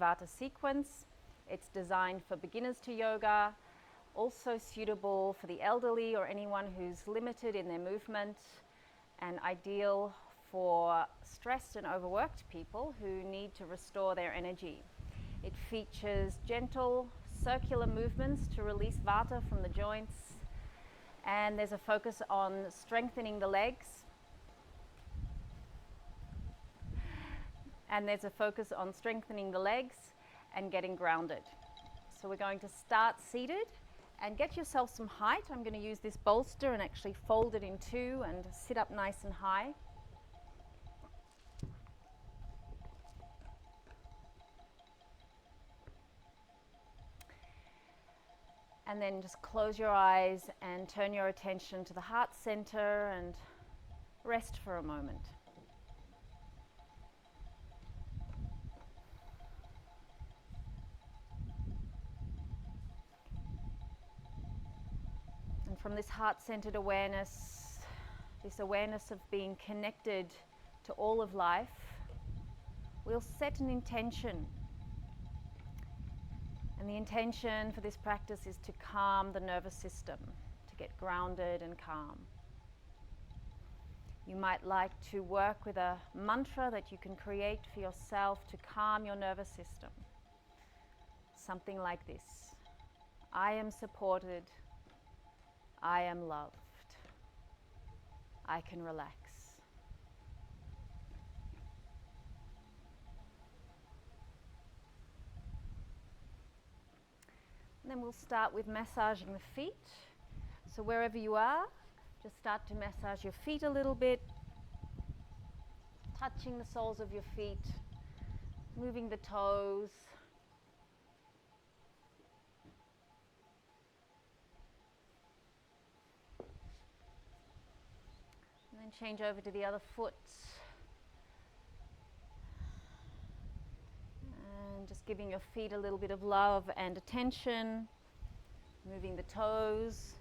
Vata Sequence. It's designed for beginners to yoga, also suitable for the elderly or anyone who's limited in their movement, and ideal for stressed and overworked people who need to restore their energy. It features gentle circular movements to release Vata from the joints, and there's a focus on strengthening the legs. And getting grounded. So we're going to start seated and get yourself some height. I'm going to use this bolster and actually fold it in two and sit up nice and high. And then just close your eyes and turn your attention to the heart center and rest for a moment. And from this heart-centered awareness, this awareness of being connected to all of life, we'll set an intention. And the intention for this practice is to calm the nervous system, to get grounded and calm. You might like to work with a mantra that you can create for yourself to calm your nervous system. Something like this: I am supported, I am loved, I can relax. And then we'll start with massaging the feet. So wherever you are, just start to massage your feet a little bit, touching the soles of your feet, moving the toes. And then change over to the other foot. And just giving your feet a little bit of love and attention, moving the toes.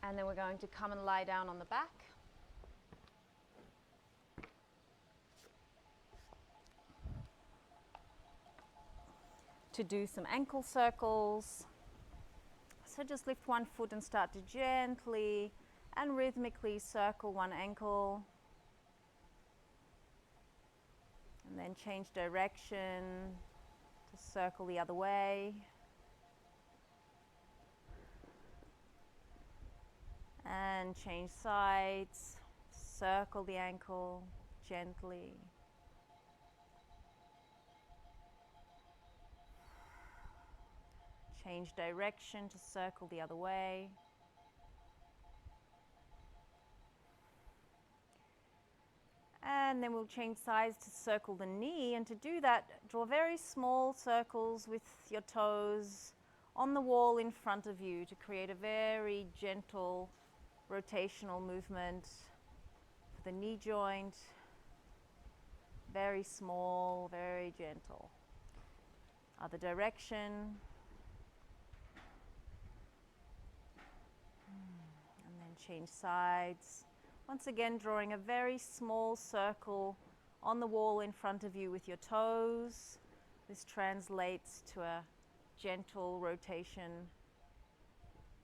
And then we're going to come and lie down on the back. To do some ankle circles. So just lift one foot and start to gently and rhythmically circle one ankle. And then change direction to circle the other way. And change sides, circle the ankle gently. Change direction to circle the other way. And then we'll change sides to circle the knee, and to do that, draw very small circles with your toes on the wall in front of you to create a very gentle rotational movement for the knee joint. Very small, very gentle. Other direction. And then change sides. Once again, drawing a very small circle on the wall in front of you with your toes. This translates to a gentle rotation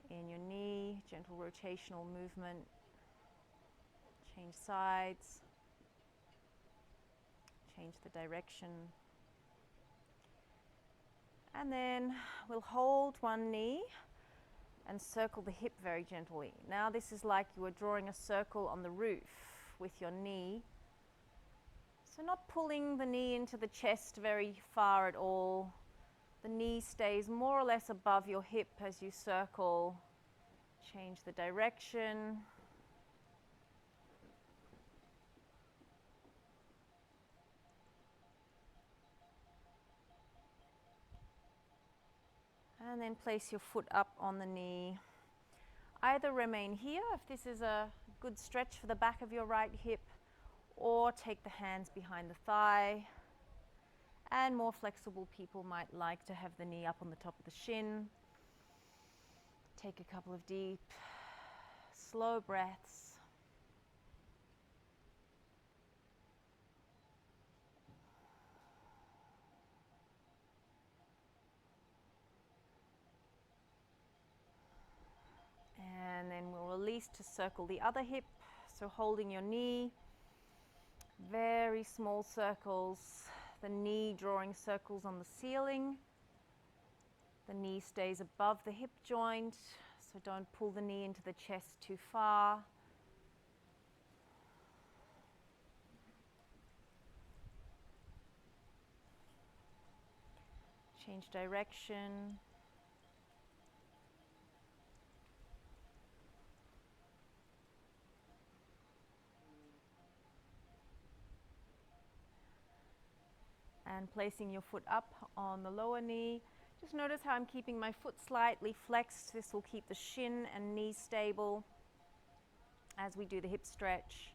in your knee, gentle rotational movement. Change sides. Change the direction. And then we'll hold one knee and circle the hip very gently. Now this is like you are drawing a circle on the roof with your knee. So not pulling the knee into the chest very far at all. The knee stays more or less above your hip as you circle. Change the direction. And then place your foot up on the knee. Either remain here if this is a good stretch for the back of your right hip, or take the hands behind the thigh. And more flexible people might like to have the knee up on the top of the shin. Take a couple of deep, slow breaths. release to circle the other hip. So holding your knee, very small circles, the knee drawing circles on the ceiling. The knee stays above the hip joint, so don't pull the knee into the chest too far. Change direction. And placing your foot up on the lower knee. Just notice how I'm keeping my foot slightly flexed. This will keep the shin and knee stable as we do the hip stretch.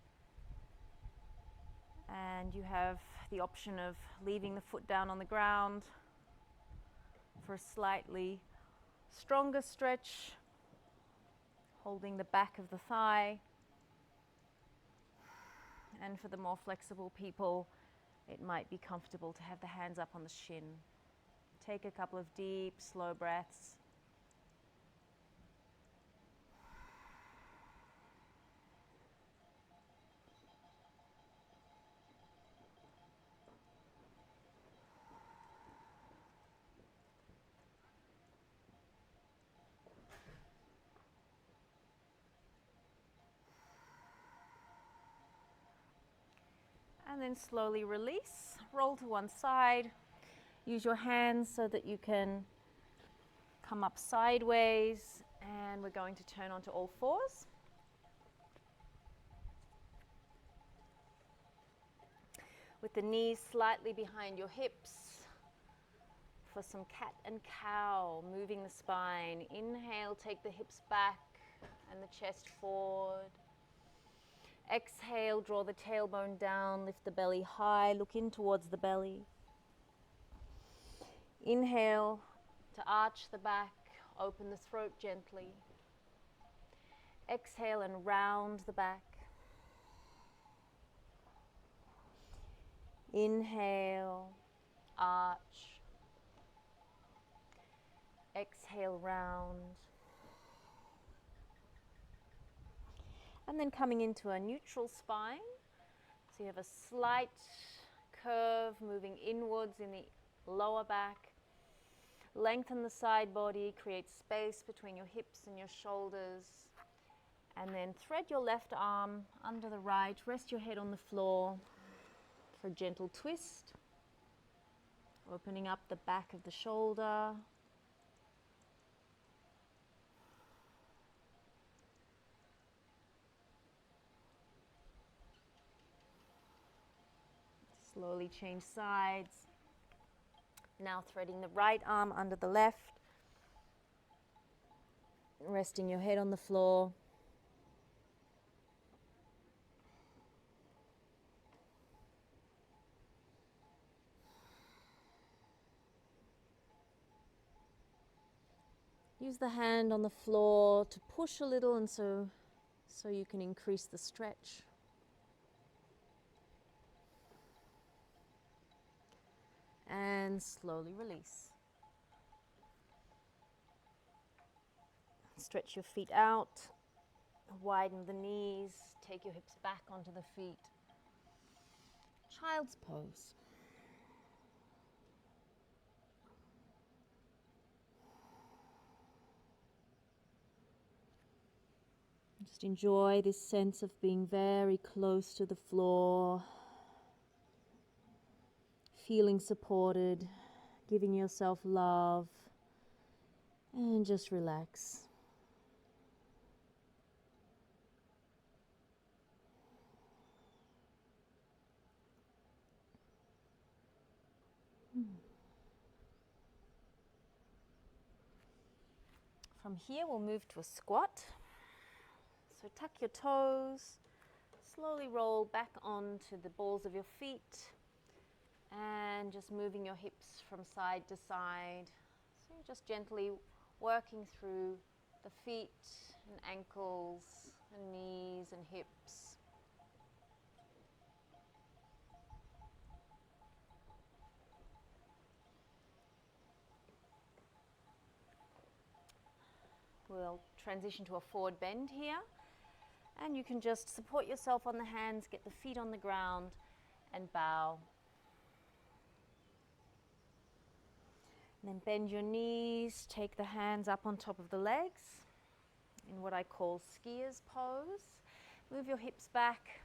And you have the option of leaving the foot down on the ground for a slightly stronger stretch, holding the back of the thigh. And for the more flexible people, it might be comfortable to have the hands up on the shin. Take a couple of deep, slow breaths. And then slowly release, roll to one side. Use your hands so that you can come up sideways, and we're going to turn onto all fours. With the knees slightly behind your hips for some cat and cow, moving the spine. Inhale, take the hips back and the chest forward. Exhale, draw the tailbone down, lift the belly high, look in towards the belly. Inhale to arch the back, open the throat gently. Exhale and round the back. Inhale, arch. Exhale, round. And then coming into a neutral spine. So you have a slight curve moving inwards in the lower back. Lengthen the side body, create space between your hips and your shoulders. And then thread your left arm under the right. Rest your head on the floor for a gentle twist. Opening up the back of the shoulder. Slowly change sides. Now threading the right arm under the left. Resting your head on the floor. Use the hand on the floor to push a little, and so you can increase the stretch. And slowly release. Stretch your feet out, widen the knees, take your hips back onto the feet. Child's pose. Just enjoy this sense of being very close to the floor. Feeling supported, giving yourself love, and just relax. From here, we'll move to a squat. So tuck your toes, slowly roll back onto the balls of your feet. And just moving your hips from side to side. So you're just gently working through the feet and ankles and knees and hips. We'll transition to a forward bend here. And you can just support yourself on the hands, get the feet on the ground, and bow. And then bend your knees, take the hands up on top of the legs in what I call skier's pose. Move your hips back,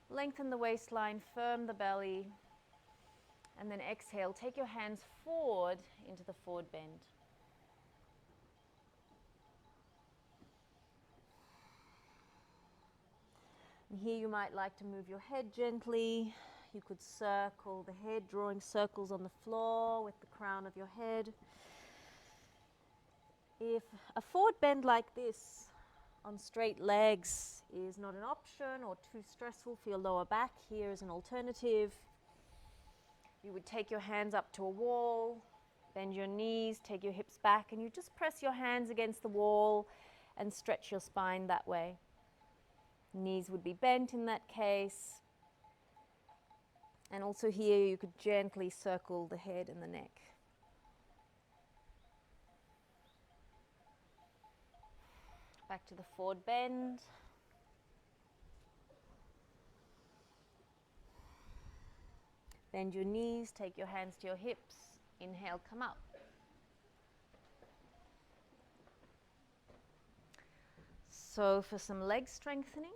lengthen the waistline, firm the belly, and then exhale. Take your hands forward into the forward bend. And here you might like to move your head gently. You could circle the head, drawing circles on the floor with the crown of your head. If a forward bend like this on straight legs is not an option or too stressful for your lower back, here is an alternative. You would take your hands up to a wall, bend your knees, take your hips back, and you just press your hands against the wall and stretch your spine that way. Knees would be bent in that case. And also here you could gently circle the head and the neck. Back to the forward bend. Bend your knees, take your hands to your hips. Inhale, come up. So for some leg strengthening,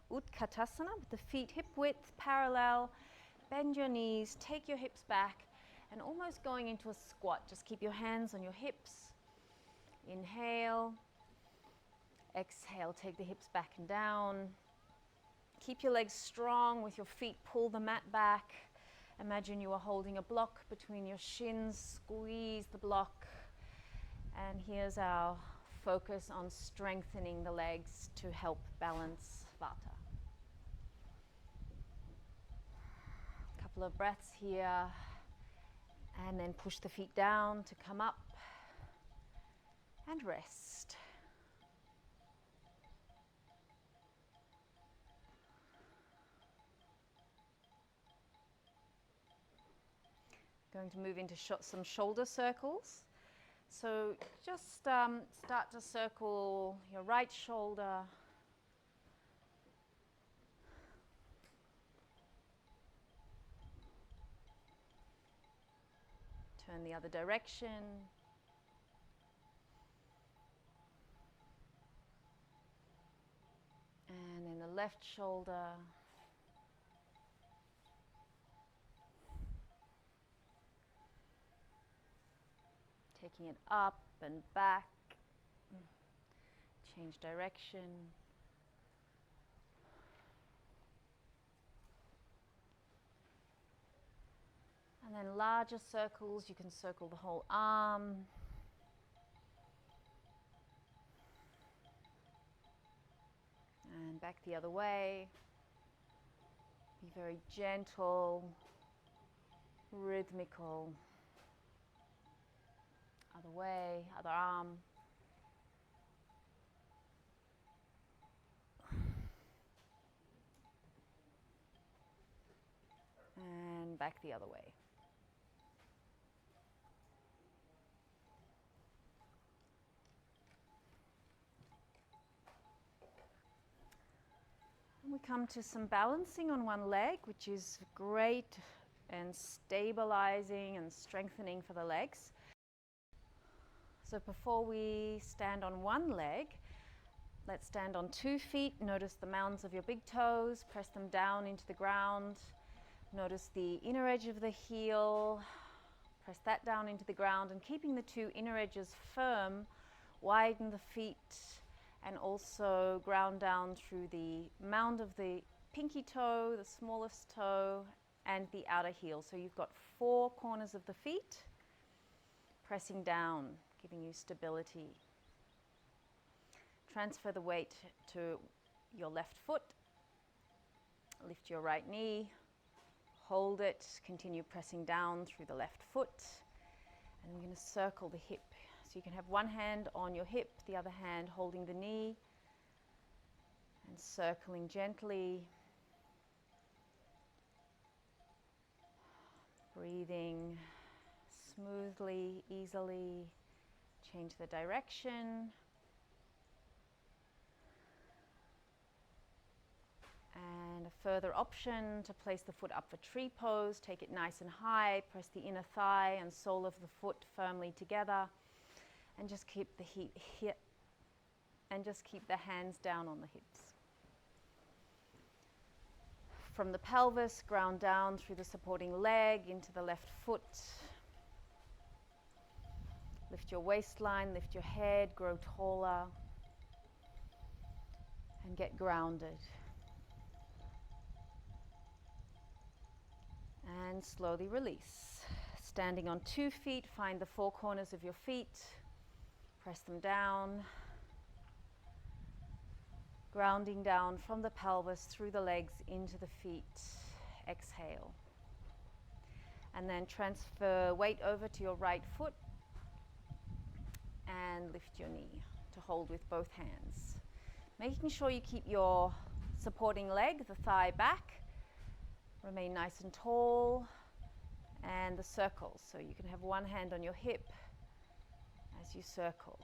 Utkatasana with the feet hip width parallel. Bend your knees, take your hips back, and almost going into a squat. Just keep your hands on your hips. Inhale. Exhale, take the hips back and down. Keep your legs strong with your feet, pull the mat back. Imagine you are holding a block between your shins, squeeze the block. And here's our focus on strengthening the legs to help balance Vata. Couple of breaths here, and then push the feet down to come up and rest. Going to move into some shoulder circles. So just start to circle your right shoulder. Turn the other direction. And then the left shoulder. Taking it up and back. Change direction. And then larger circles, you can circle the whole arm. And back the other way. Be very gentle, rhythmical. Other way, other arm. And back the other way. And we come to some balancing on one leg, which is great and stabilizing and strengthening for the legs. So before we stand on one leg, let's stand on 2 feet. Notice the mounds of your big toes. Press them down into the ground. Notice the inner edge of the heel. Press that down into the ground, and keeping the 2 inner edges firm, widen the feet and also ground down through the mound of the pinky toe, the smallest toe, and the outer heel. So you've got 4 corners of the feet pressing down, giving you stability. Transfer the weight to your left foot. Lift your right knee. Hold it. Continue pressing down through the left foot. And we're going to circle the hip. So you can have one hand on your hip, the other hand holding the knee, and circling gently. Breathing smoothly, easily. Change the direction. And a further option to place the foot up for tree pose. Take it nice and high, press the inner thigh and sole of the foot firmly together, and just keep the hands down on the hips. From the pelvis, ground down through the supporting leg into the left foot. Lift your waistline, lift your head, grow taller, and get grounded. And slowly release. Standing on 2 feet, find the 4 corners of your feet, press them down, grounding down from the pelvis through the legs into the feet. Exhale. And then transfer weight over to your right foot and lift your knee to hold with both hands. Making sure you keep your supporting leg, the thigh, back. Remain nice and tall, and the circles. So you can have one hand on your hip as you circle.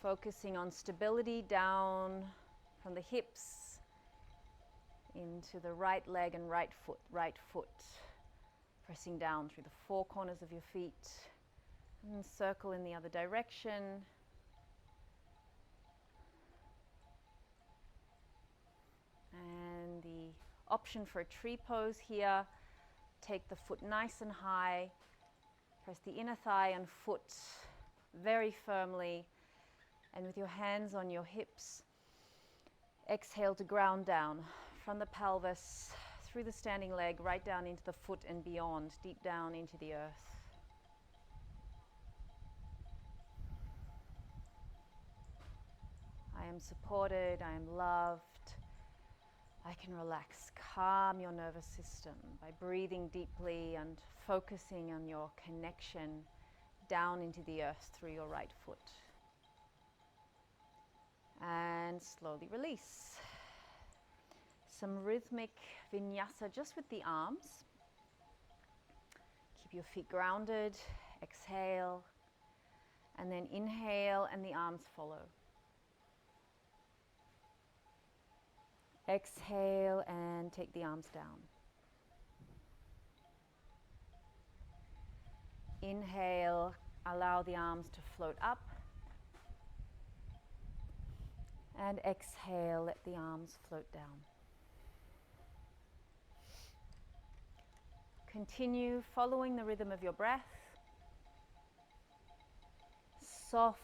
Focusing on stability down from the hips into the right leg and right foot. Pressing down through the 4 corners of your feet, and circle in the other direction. And the option for a tree pose here, take the foot nice and high, press the inner thigh and foot very firmly, and with your hands on your hips, exhale to ground down from the pelvis, through the standing leg, right down into the foot and beyond, deep down into the earth. I am supported, I am loved. I can relax, calm your nervous system by breathing deeply and focusing on your connection down into the earth through your right foot. And slowly release. Some rhythmic vinyasa just with the arms. Keep your feet grounded, exhale, and then inhale and the arms follow. Exhale and take the arms down. Inhale, allow the arms to float up. And exhale, let the arms float down. Continue following the rhythm of your breath. Soft,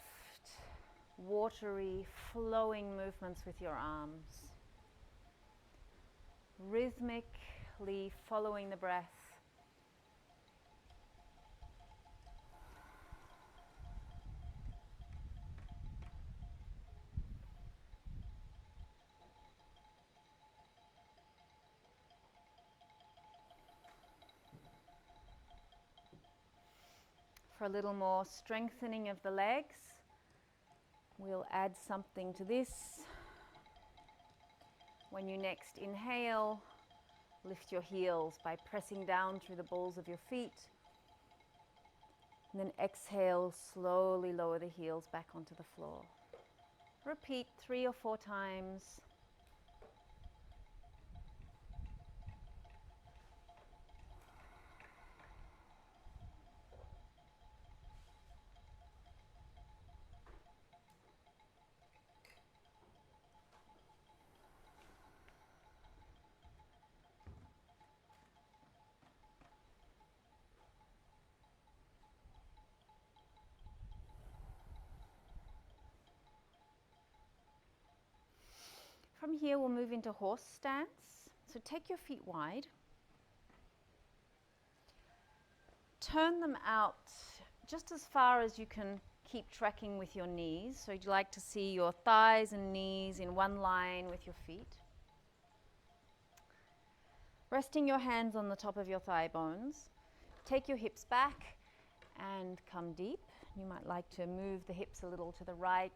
watery, flowing movements with your arms. Rhythmically following the breath. For a little more strengthening of the legs, we'll add something to this. When you next inhale, lift your heels by pressing down through the balls of your feet. And then exhale, slowly lower the heels back onto the floor. Repeat 3 or 4 times. From here, we'll move into horse stance. So take your feet wide. Turn them out just as far as you can keep tracking with your knees. So you'd like to see your thighs and knees in one line with your feet. Resting your hands on the top of your thigh bones. Take your hips back and come deep. You might like to move the hips a little to the right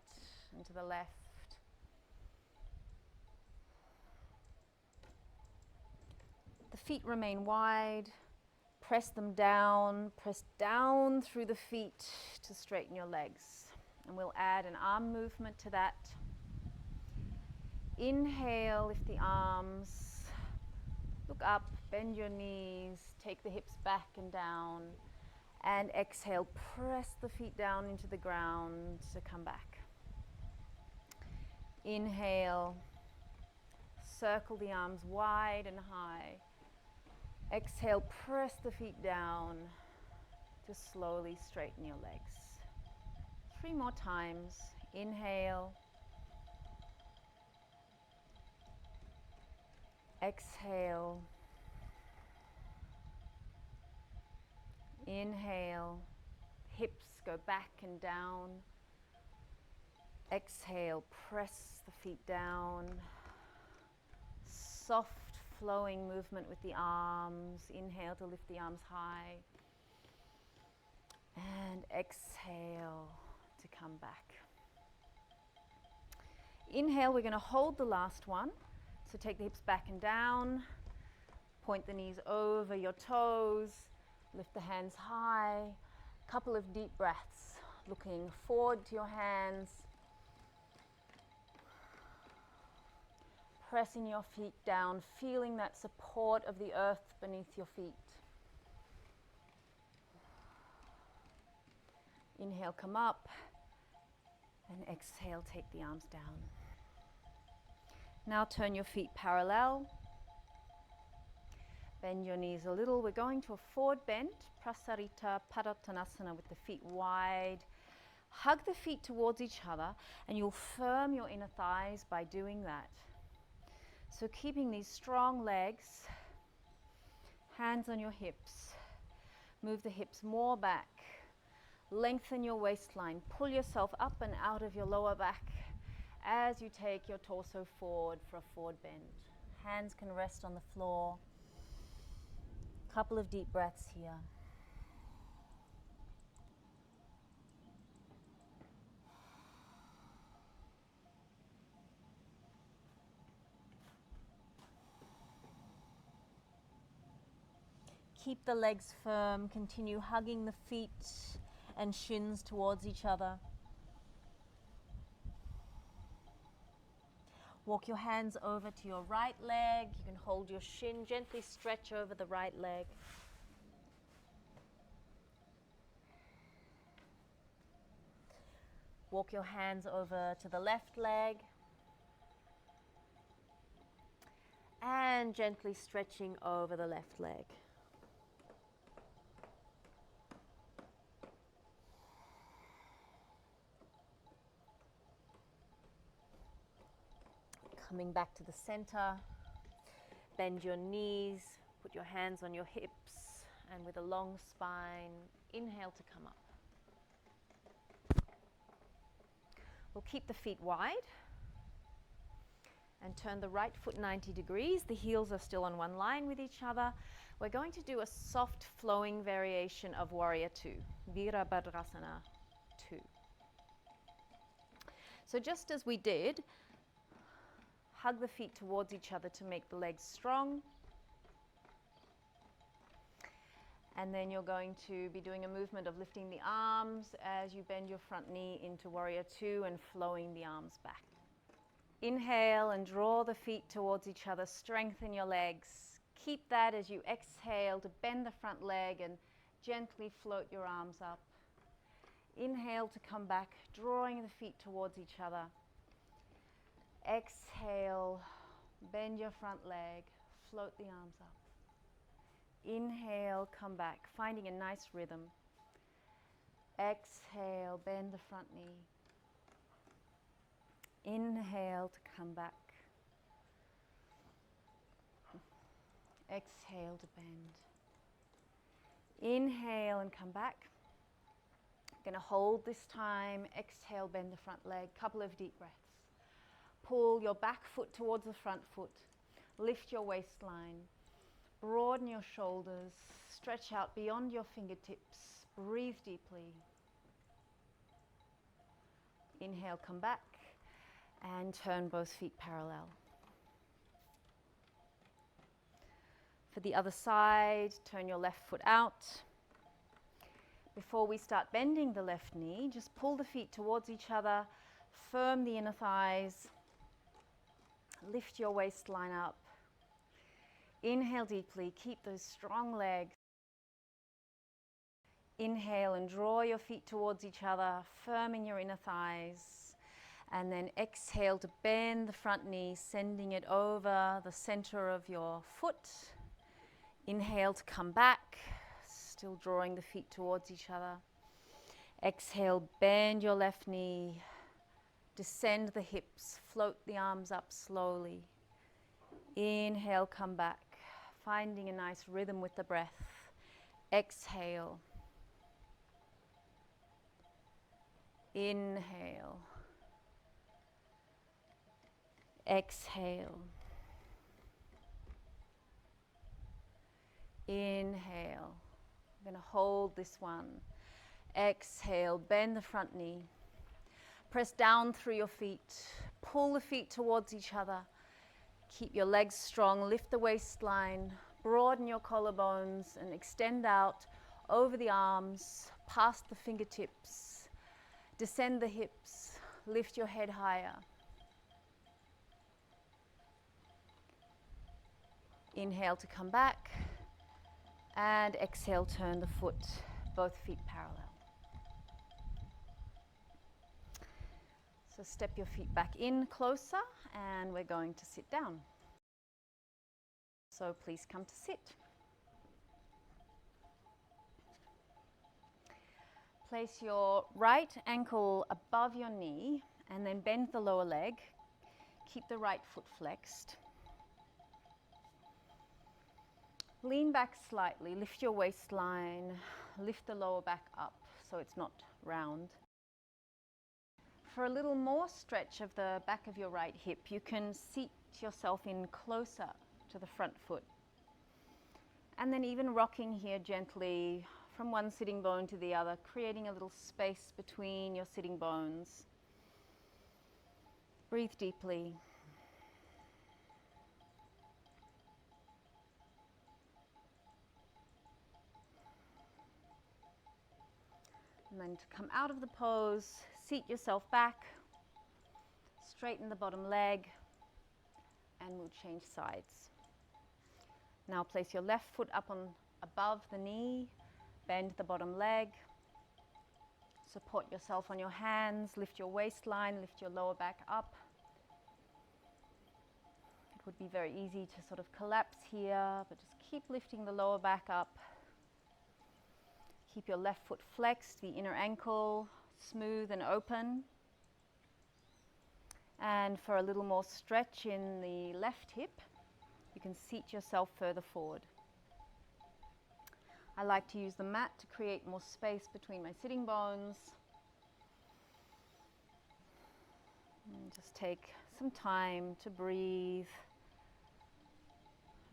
and to the left. The feet remain wide. Press them down. Press down through the feet to straighten your legs. And we'll add an arm movement to that. Inhale, lift the arms, look up, bend your knees, take the hips back and down. And exhale, press the feet down into the ground to come back. Inhale, circle the arms wide and high. Exhale, press the feet down to slowly straighten your legs. 3 more times. Inhale. Exhale. Inhale. Hips go back and down. Exhale, press the feet down. Soft flowing movement with the arms. Inhale to lift the arms high. And exhale to come back. Inhale, we're going to hold the last one. So take the hips back and down. Point the knees over your toes. Lift the hands high. Couple of deep breaths. Looking forward to your hands. Pressing your feet down, feeling that support of the earth beneath your feet. Inhale, come up, and exhale, take the arms down. Now turn your feet parallel. Bend your knees a little. We're going to a forward bend, Prasarita Padottanasana, with the feet wide. Hug the feet towards each other, and you'll firm your inner thighs by doing that. So keeping these strong legs, hands on your hips. Move the hips more back. Lengthen your waistline. Pull yourself up and out of your lower back as you take your torso forward for a forward bend. Hands can rest on the floor. Couple of deep breaths here. Keep the legs firm. Continue hugging the feet and shins towards each other. Walk your hands over to your right leg. You can hold your shin, gently stretch over the right leg. Walk your hands over to the left leg. And gently stretching over the left leg. Coming back to the center, bend your knees, put your hands on your hips, and with a long spine, inhale to come up. We'll keep the feet wide and turn the right foot 90 degrees. The heels are still on one line with each other. We're going to do a soft flowing variation of Warrior 2, Virabhadrasana 2. So just as we did, hug the feet towards each other to make the legs strong. And then you're going to be doing a movement of lifting the arms as you bend your front knee into Warrior 2 and flowing the arms back. Inhale and draw the feet towards each other. Strengthen your legs. Keep that as you exhale to bend the front leg and gently float your arms up. Inhale to come back, drawing the feet towards each other. Exhale, bend your front leg, float the arms up. Inhale, come back, finding a nice rhythm. Exhale, bend the front knee. Inhale to come back. Exhale to bend. Inhale and come back. Going to hold this time. Exhale, bend the front leg. Couple of deep breaths. Pull your back foot towards the front foot. Lift your waistline. Broaden your shoulders. Stretch out beyond your fingertips. Breathe deeply. Inhale, come back. And turn both feet parallel. For the other side, turn your left foot out. Before we start bending the left knee, just pull the feet towards each other, firm the inner thighs, lift your waistline up. Inhale deeply, keep those strong legs. Inhale and draw your feet towards each other, firming your inner thighs. And then exhale to bend the front knee, sending it over the center of your foot. Inhale to come back, still drawing the feet towards each other. Exhale, bend your left knee, descend the hips, float the arms up slowly. Inhale, come back, finding a nice rhythm with the breath. Exhale. Inhale. Exhale. Inhale. I'm going to hold this one. Exhale, bend the front knee. Press down through your feet. Pull the feet towards each other. Keep your legs strong. Lift the waistline. Broaden your collarbones and extend out over the arms, past the fingertips. Descend the hips. Lift your head higher. Inhale to come back. And exhale, turn the foot, both feet parallel. So step your feet back in closer, and we're going to sit down. So please come to sit. Place your right ankle above your knee, and then bend the lower leg. Keep the right foot flexed. Lean back slightly, lift your waistline, lift the lower back up so it's not round. For a little more stretch of the back of your right hip, you can seat yourself in closer to the front foot. And then even rocking here gently from one sitting bone to the other, creating a little space between your sitting bones. Breathe deeply. And then to come out of the pose, seat yourself back, straighten the bottom leg, and we'll change sides. Now place your left foot up on above the knee, bend the bottom leg, support yourself on your hands, lift your waistline, lift your lower back up. It would be very easy to sort of collapse here, but just keep lifting the lower back up. Keep your left foot flexed, the inner ankle smooth and open. And for a little more stretch in the left hip, you can seat yourself further forward. I like to use the mat to create more space between my sitting bones. And just take some time to breathe.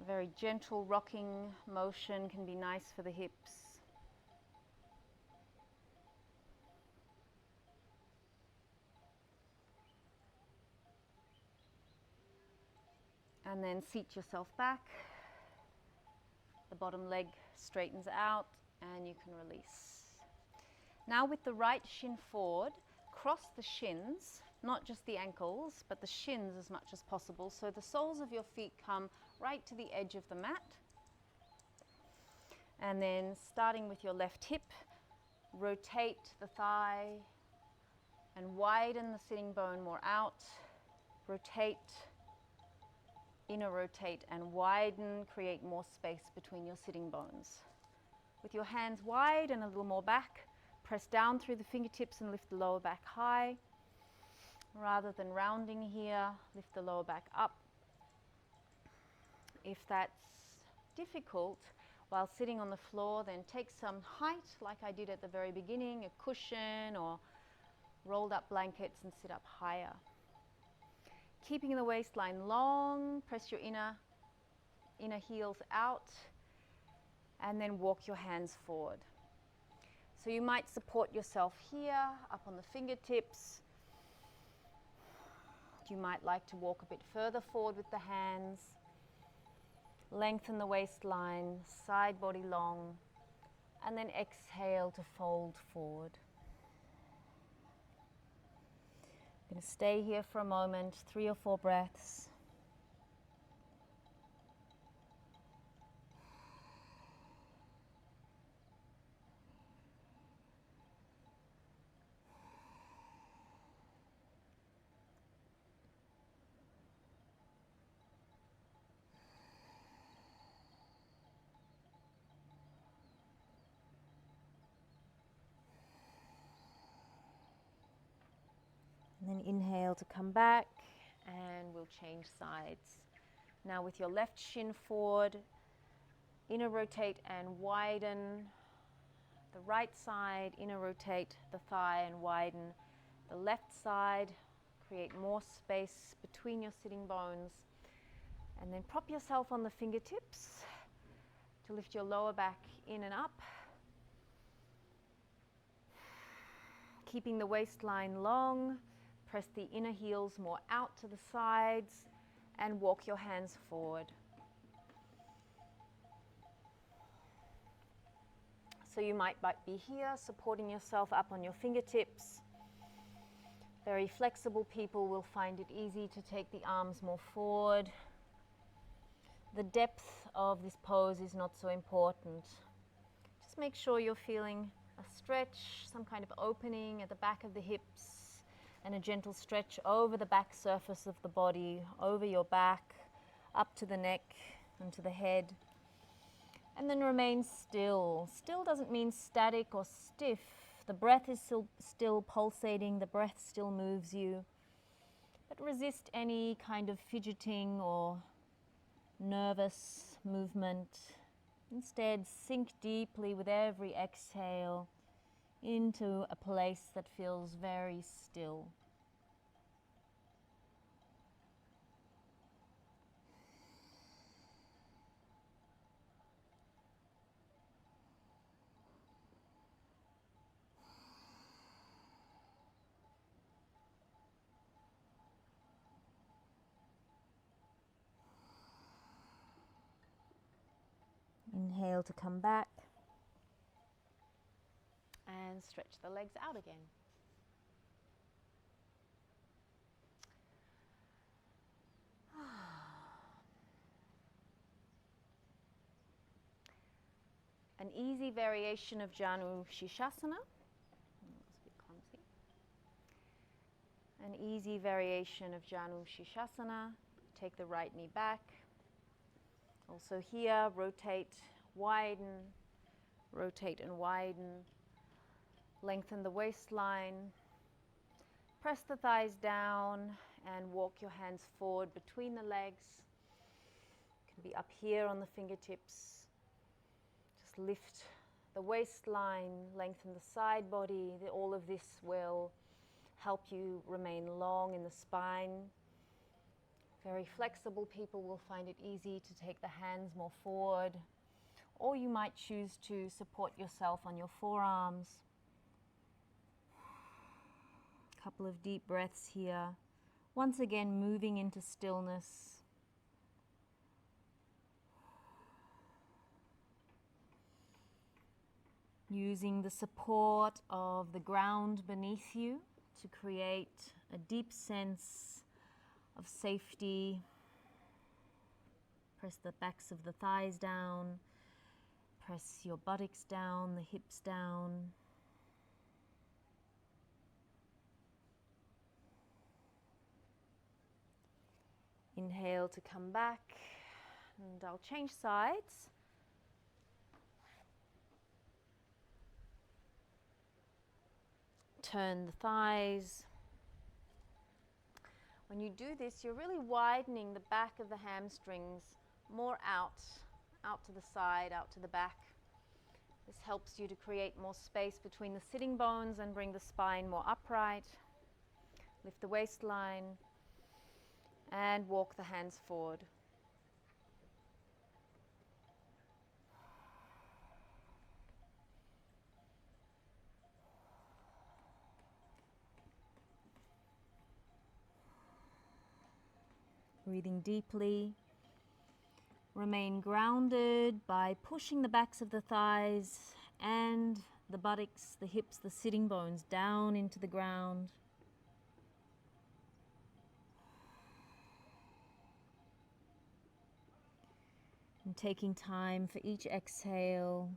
A very gentle rocking motion can be nice for the hips. And then seat yourself back. The bottom leg straightens out and you can release. Now with the right shin forward, cross the shins, not just the ankles, but the shins as much as possible. So the soles of your feet come right to the edge of the mat. And then starting with your left hip, rotate the thigh and widen the sitting bone more out. Rotate. Inner rotate and widen, create more space between your sitting bones. With your hands wide and a little more back, press down through the fingertips and lift the lower back high. Rather than rounding here, lift the lower back up. If that's difficult while sitting on the floor, then take some height like I did at the very beginning, a cushion or rolled up blankets, and sit up higher. Keeping the waistline long, press your inner heels out, and then walk your hands forward. So you might support yourself here, up on the fingertips. You might like to walk a bit further forward with the hands. Lengthen the waistline, side body long, And then exhale to fold forward. I'm going to stay here for a moment, 3 or 4 breaths. And then inhale to come back, and we'll change sides. Now with your left shin forward, inner rotate and widen the right side, inner rotate the thigh and widen the left side. Create more space between your sitting bones. And then prop yourself on the fingertips to lift your lower back in and up. Keeping the waistline long. Press the inner heels more out to the sides and walk your hands forward. So you might be here, supporting yourself up on your fingertips. Very flexible people will find it easy to take the arms more forward. The depth of this pose is not so important. Just make sure you're feeling a stretch, some kind of opening at the back of the hips, and a gentle stretch over the back surface of the body, over your back, up to the neck and to the head. And then remain still. Still doesn't mean static or stiff. The breath is still pulsating, the breath still moves you. But resist any kind of fidgeting or nervous movement. Instead, sink deeply with every exhale into a place that feels very still. Inhale to come back. And stretch the legs out again. An easy variation of Janu Shirshasana. That's a bit clumsy. An easy variation of Janu Shirshasana. Take the right knee back. Also here, rotate, widen, rotate and widen. Lengthen the waistline. Press the thighs down and walk your hands forward between the legs. You can be up here on the fingertips. Just lift the waistline, lengthen the side body. All of this will help you remain long in the spine. Very flexible people will find it easy to take the hands more forward, or you might choose to support yourself on your forearms. Couple of deep breaths here. Once again, moving into stillness. Using the support of the ground beneath you to create a deep sense of safety. Press the backs of the thighs down. Press your buttocks down, the hips down. Inhale to come back, and I'll change sides. Turn the thighs. When you do this, you're really widening the back of the hamstrings more out to the side, out to the back. This helps you to create more space between the sitting bones and bring the spine more upright. Lift the waistline and walk the hands forward. Breathing deeply. Remain grounded by pushing the backs of the thighs and the buttocks, the hips, the sitting bones down into the ground. And taking time for each exhale.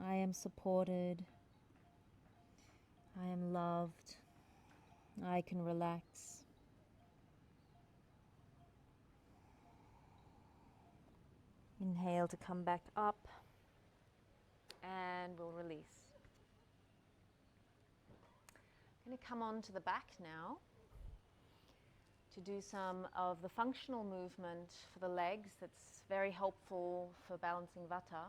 I am supported. I am loved. I can relax. Inhale to come back up, and we'll release. I'm going to come on to the back now to do some of the functional movement for the legs that's very helpful for balancing Vata.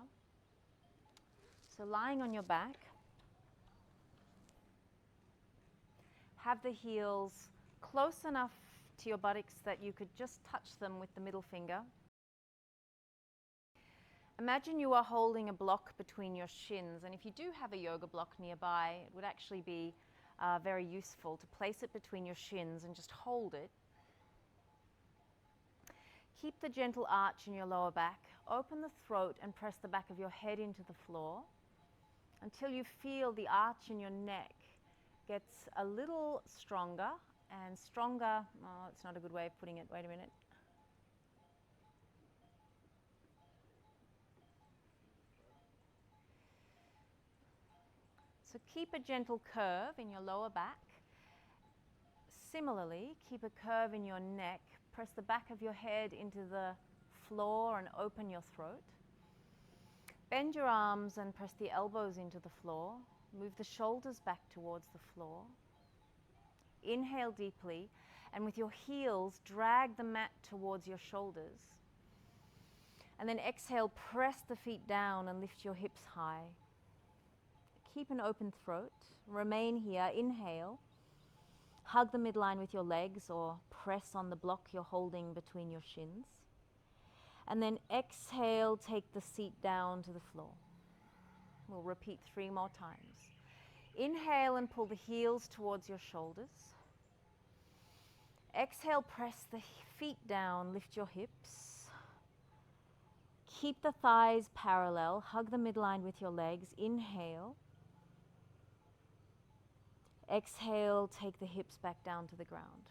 So lying on your back, have the heels close enough to your buttocks that you could just touch them with the middle finger. Imagine you are holding a block between your shins, and if you do have a yoga block nearby, it would actually be very useful to place it between your shins and just hold it. Keep the gentle arch in your lower back. Open the throat and press the back of your head into the floor until you feel the arch in your neck gets a little stronger and stronger. Oh, it's not a good way of putting it. Wait a minute. So keep a gentle curve in your lower back. Similarly, keep a curve in your neck. Press the back of your head into the floor and open your throat. Bend your arms and press the elbows into the floor. Move the shoulders back towards the floor. Inhale deeply, and with your heels, drag the mat towards your shoulders. And then exhale, press the feet down and lift your hips high. Keep an open throat. Remain here. Inhale. Hug the midline with your legs or press on the block you're holding between your shins. And then exhale, take the seat down to the floor. We'll repeat 3 more times. Inhale and pull the heels towards your shoulders. Exhale, press the feet down, lift your hips. Keep the thighs parallel. Hug the midline with your legs. Inhale. Exhale, take the hips back down to the ground.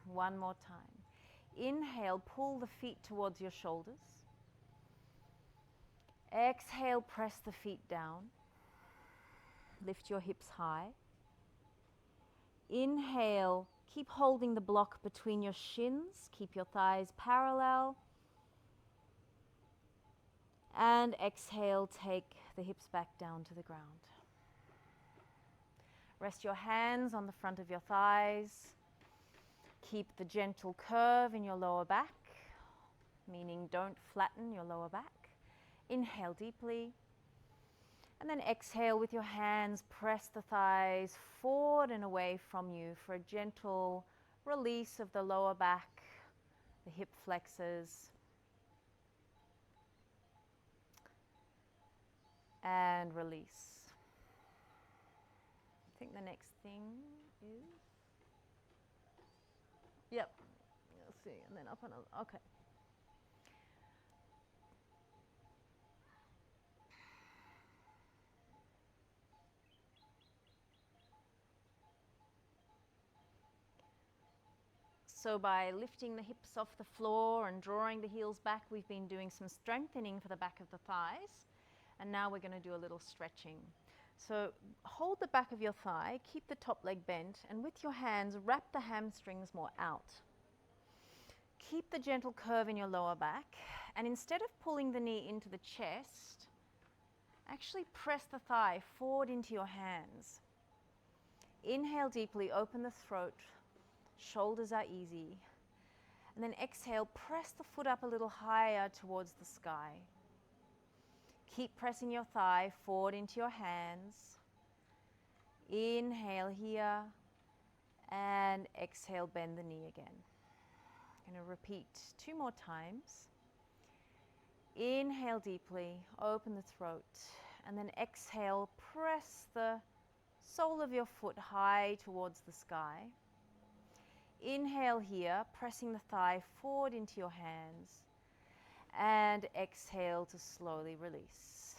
1 more time. Inhale, pull the feet towards your shoulders. Exhale, press the feet down. Lift your hips high. Inhale, keep holding the block between your shins. Keep your thighs parallel. And exhale, take the hips back down to the ground. Rest your hands on the front of your thighs. Keep the gentle curve in your lower back, meaning don't flatten your lower back. Inhale deeply. And then exhale with your hands, press the thighs forward and away from you for a gentle release of the lower back, the hip flexors. And release. I think the next thing is, yep, let's see, and then up and up, okay. So by lifting the hips off the floor and drawing the heels back, we've been doing some strengthening for the back of the thighs. And now we're going to do a little stretching. So hold the back of your thigh, keep the top leg bent, and with your hands, wrap the hamstrings more out. Keep the gentle curve in your lower back, and instead of pulling the knee into the chest, actually press the thigh forward into your hands. Inhale deeply, open the throat, shoulders are easy. And then exhale, press the foot up a little higher towards the sky. Keep pressing your thigh forward into your hands. Inhale here, and exhale, bend the knee again. I'm going to repeat 2 more times. Inhale deeply, open the throat, and then exhale, press the sole of your foot high towards the sky. Inhale here, pressing the thigh forward into your hands. And exhale to slowly release.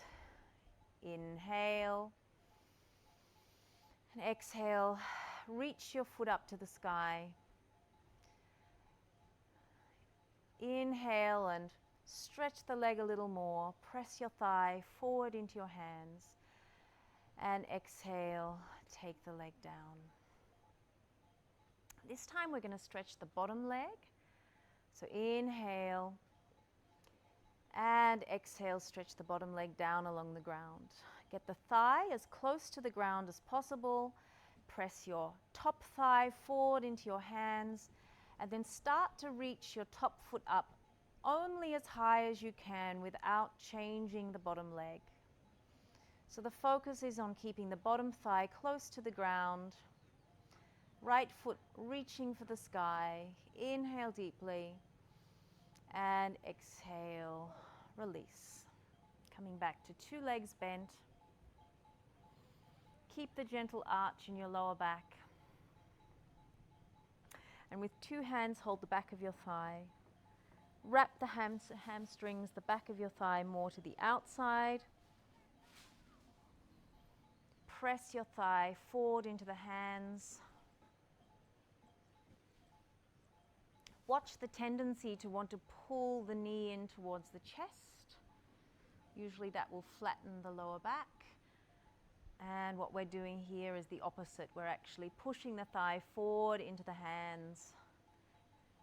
Inhale. And exhale, reach your foot up to the sky. Inhale and stretch the leg a little more. Press your thigh forward into your hands. And exhale, take the leg down. This time we're going to stretch the bottom leg. So inhale and exhale, stretch the bottom leg down along the ground. Get the thigh as close to the ground as possible. Press your top thigh forward into your hands and then start to reach your top foot up only as high as you can without changing the bottom leg. So the focus is on keeping the bottom thigh close to the ground. Right foot reaching for the sky. Inhale deeply and exhale, release. Coming back to two legs bent. Keep the gentle arch in your lower back. And with two hands, hold the back of your thigh. Wrap the hamstrings, the back of your thigh more to the outside. Press your thigh forward into the hands. Watch the tendency to want to pull the knee in towards the chest. Usually that will flatten the lower back. And what we're doing here is the opposite. We're actually pushing the thigh forward into the hands.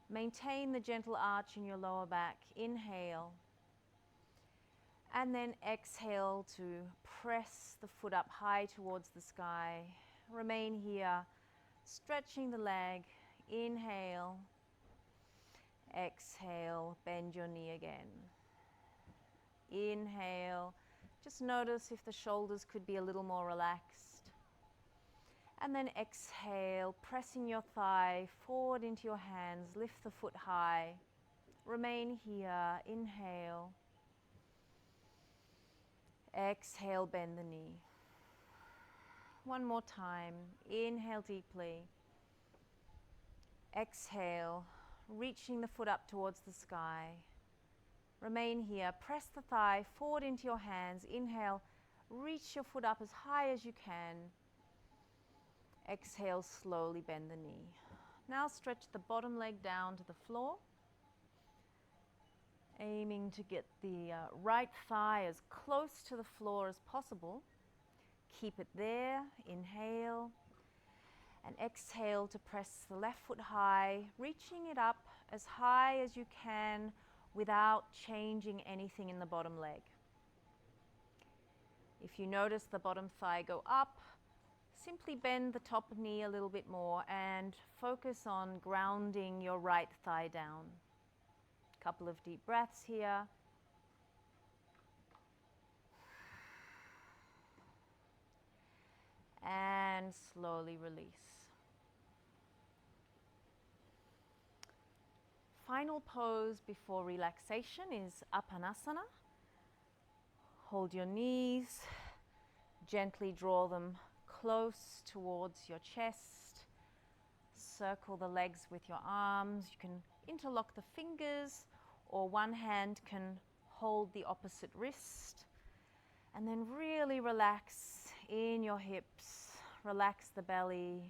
Maintain the gentle arch in your lower back. Inhale. And then exhale to press the foot up high towards the sky. Remain here, stretching the leg. Inhale. Exhale, bend your knee again. Inhale. Just notice if the shoulders could be a little more relaxed. And then exhale, pressing your thigh forward into your hands. Lift the foot high. Remain here. Inhale. Exhale, bend the knee. One more time. Inhale deeply. Exhale, reaching the foot up towards the sky. Remain here. Press the thigh forward into your hands. Inhale, reach your foot up as high as you can. Exhale, slowly bend the knee. Now stretch the bottom leg down to the floor. Aiming to get the right thigh as close to the floor as possible. Keep it there. Inhale. And exhale to press the left foot high, reaching it up as high as you can without changing anything in the bottom leg. If you notice the bottom thigh go up, simply bend the top knee a little bit more and focus on grounding your right thigh down. Couple of deep breaths here. And slowly release. Final pose before relaxation is Apanasana. Hold your knees, gently draw them close towards your chest. Circle the legs with your arms. You can interlock the fingers, or one hand can hold the opposite wrist. And then really relax in your hips. Relax the belly.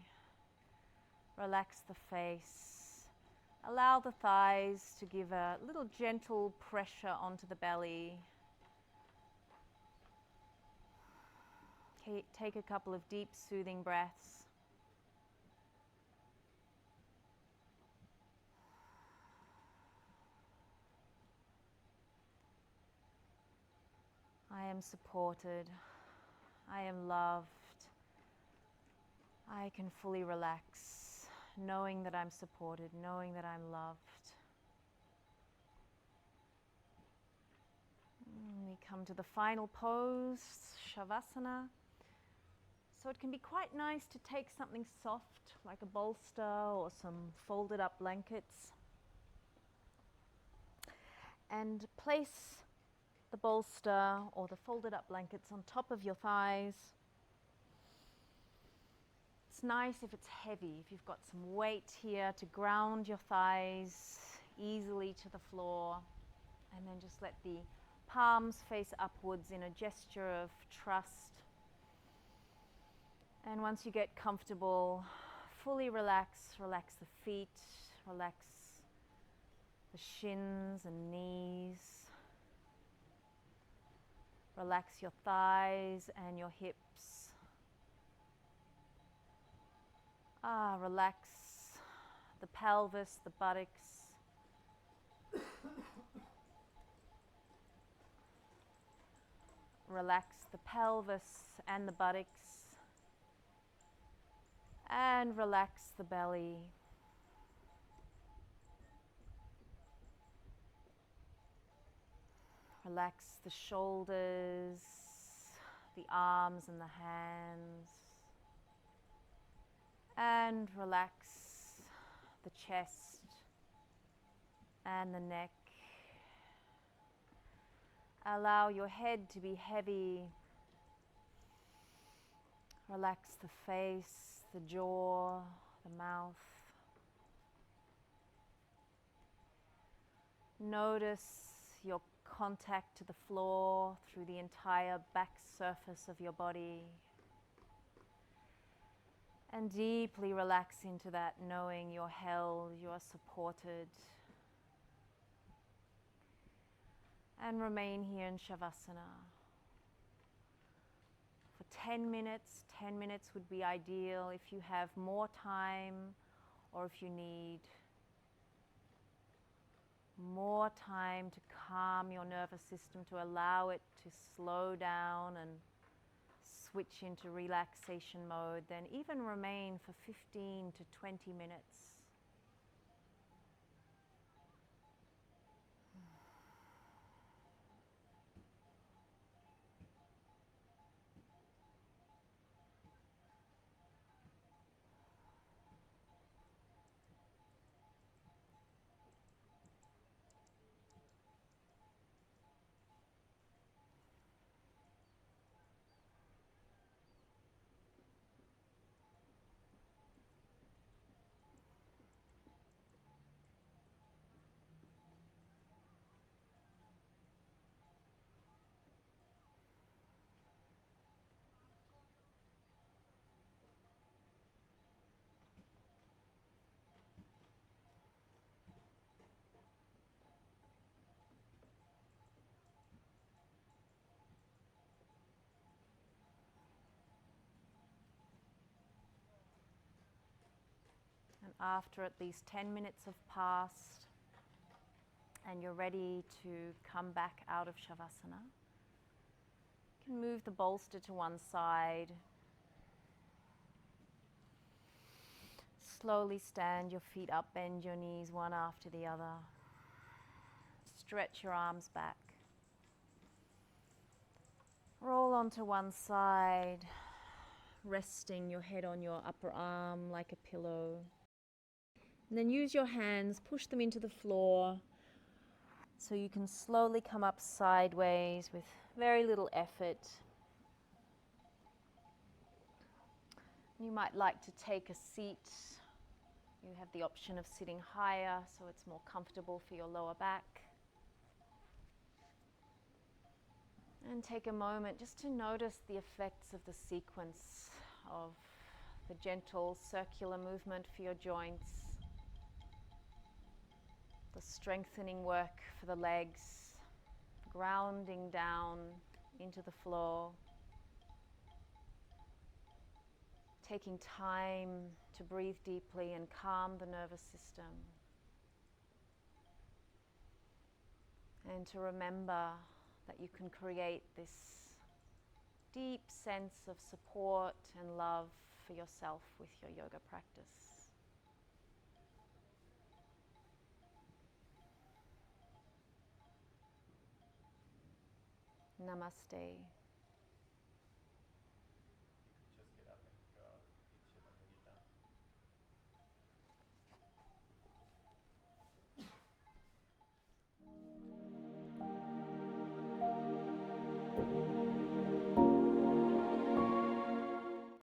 Relax the face. Allow the thighs to give a little gentle pressure onto the belly. Okay, take a couple of deep, soothing breaths. I am supported. I am loved. I can fully relax, knowing that I'm supported, knowing that I'm loved. We come to the final pose, Savasana. So it can be quite nice to take something soft, like a bolster or some folded up blankets, and place the bolster or the folded up blankets on top of your thighs. It's nice if it's heavy, if you've got some weight here to ground your thighs easily to the floor, and then just let the palms face upwards in a gesture of trust. And once you get comfortable, fully relax the feet, relax the shins and knees. Relax your thighs and your hips. Relax the pelvis, the buttocks. Relax the pelvis and the buttocks. And relax the belly. Relax the shoulders, the arms and the hands. And relax the chest and the neck. Allow your head to be heavy. Relax the face, the jaw, the mouth. Notice your contact to the floor through the entire back surface of your body. And deeply relax into that, knowing you're held, you're supported. And remain here in Savasana. For 10 minutes, 10 minutes would be ideal. If you have more time or if you need more time to calm your nervous system, to allow it to slow down and switch into relaxation mode, then even remain for 15 to 20 minutes. And after at least 10 minutes have passed and you're ready to come back out of Savasana, you can move the bolster to one side. Slowly stand your feet up, bend your knees one after the other. Stretch your arms back. Roll onto one side, resting your head on your upper arm like a pillow. And then use your hands, push them into the floor so you can slowly come up sideways with very little effort. You might like to take a seat. You have the option of sitting higher so it's more comfortable for your lower back. And take a moment just to notice the effects of the sequence of the gentle circular movement for your joints, the strengthening work for the legs, grounding down into the floor, taking time to breathe deeply and calm the nervous system, and to remember that you can create this deep sense of support and love for yourself with your yoga practice. Namaste. Just get up and go. Ichita Mudita.